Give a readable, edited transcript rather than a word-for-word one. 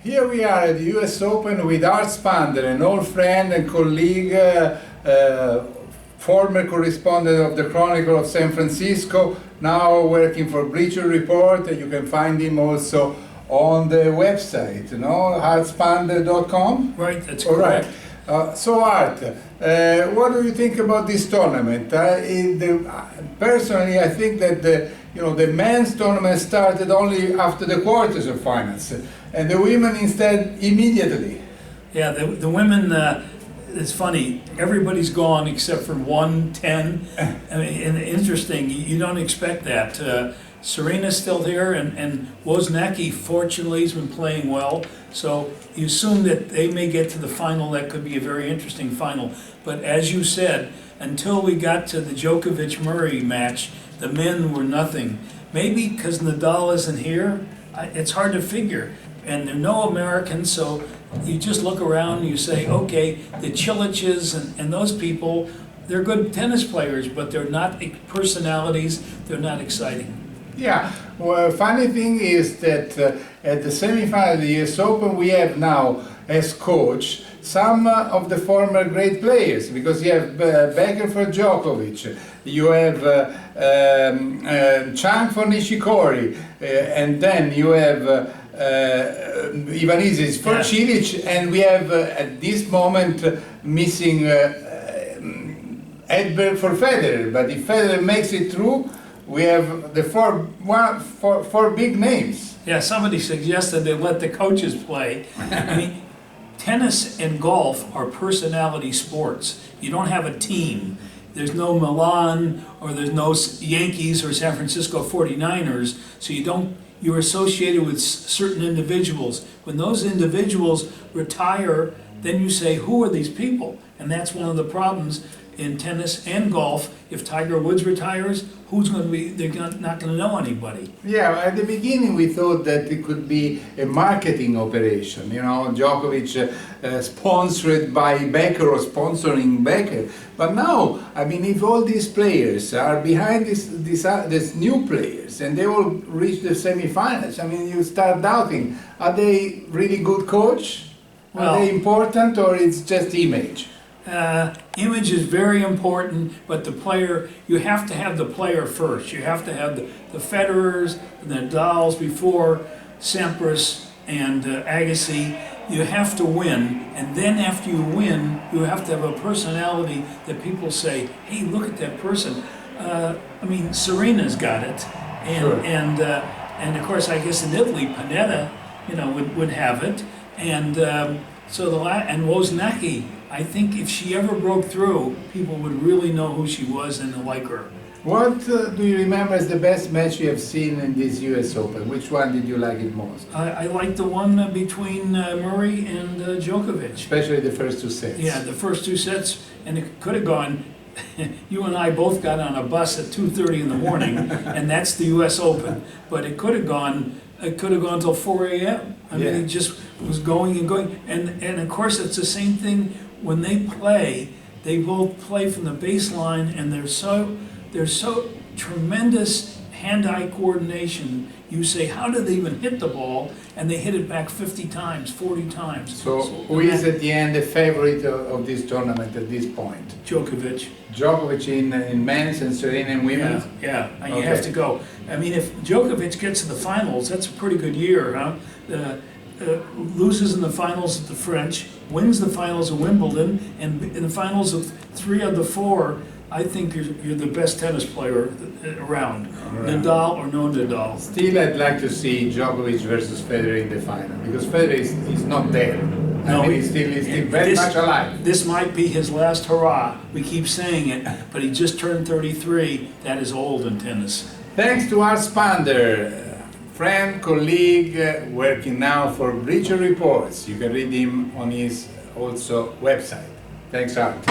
Here we are at the US Open with Art Spander, an old friend and colleague, former correspondent of the Chronicle of San Francisco, now working for Bleacher Report. You can find him also on the website, artspander.com? Right, that's correct. All right. So Art, what do you think about this tournament? Personally, I think that the men's tournament started only after the quarters of finals, and the women instead immediately. Yeah, the women, it's funny, everybody's gone except for 1-10. I mean, and interesting, you don't expect that. Serena's still there, and Wozniacki, fortunately, has been playing well. So you assume that they may get to the final. That could be a very interesting final. But as you said, until we got to the Djokovic-Murray match, the men were nothing. Maybe because Nadal isn't here, it's hard to figure. And there are no Americans, so you just look around and you say, okay, the Ciliches and those people, they're good tennis players, but they're not personalities, they're not exciting. Yeah, well, funny thing is that at the semifinal of the US Open we have now as coach some of the former great players, because you have Becker for Djokovic, you have Chang for Nishikori, and then you have Ivanisevic for Cilic, and we have at this moment missing Edberg for Federer. But if Federer makes it through, we have the four big names. Yeah, somebody suggested they let the coaches play. I mean, tennis and golf are personality sports. You don't have a team. There's no Milan, or there's no Yankees or San Francisco 49ers, so you're associated with certain individuals. When those individuals retire, then you say, who are these people? And that's one of the problems in tennis and golf. If Tiger Woods retires, who's going to be, they're not going to know anybody. Yeah, at the beginning we thought that it could be a marketing operation, Djokovic sponsored by Becker or sponsoring Becker. But now, I mean, if all these players are behind these new players and they all reach the semifinals, I mean, you start doubting, are they really good coach? Are they important, or it's just image? Image is very important, but the player, you have to have the player first. You have to have the Federers, the Nadals before Sampras and Agassi. You have to win, and then after you win, you have to have a personality that people say, hey, look at that person. I mean, Serena's got it, and of course, I guess in Italy, Panetta, would have it, and and Wozniacki. I think if she ever broke through, people would really know who she was and like her. What do you remember as the best match you have seen in this US Open? Which one did you like it most? I liked the one between Murray and Djokovic. Especially the first two sets. Yeah, the first two sets, and it could have gone, you and I both got on a bus at 2:30 in the morning, and that's the US Open. But it could have gone till 4 a.m. I mean, it just was going and going. And of course, it's the same thing when they play. They both play from the baseline, and they're so tremendous hand-eye coordination. You say, how do they even hit the ball? And they hit it back 50 times, 40 times. So who is at the end the favorite of this tournament at this point? Djokovic. Djokovic in men's and Serena in women's? Yeah, and you have to go. I mean, if Djokovic gets to the finals, that's a pretty good year, huh? Loses in the finals of the French, wins the finals of Wimbledon, and in the finals of 3 of the 4, I think you're the best tennis player around. Nadal or no Nadal. Still, I'd like to see Djokovic versus Federer in the final, because Federer is not there. No, he's still very much alive. This might be his last hurrah. We keep saying it, but he just turned 33. That is old in tennis. Thanks to Art Spander, friend, colleague, working now for Bleacher Reports. You can read him on his also website. Thanks, Art.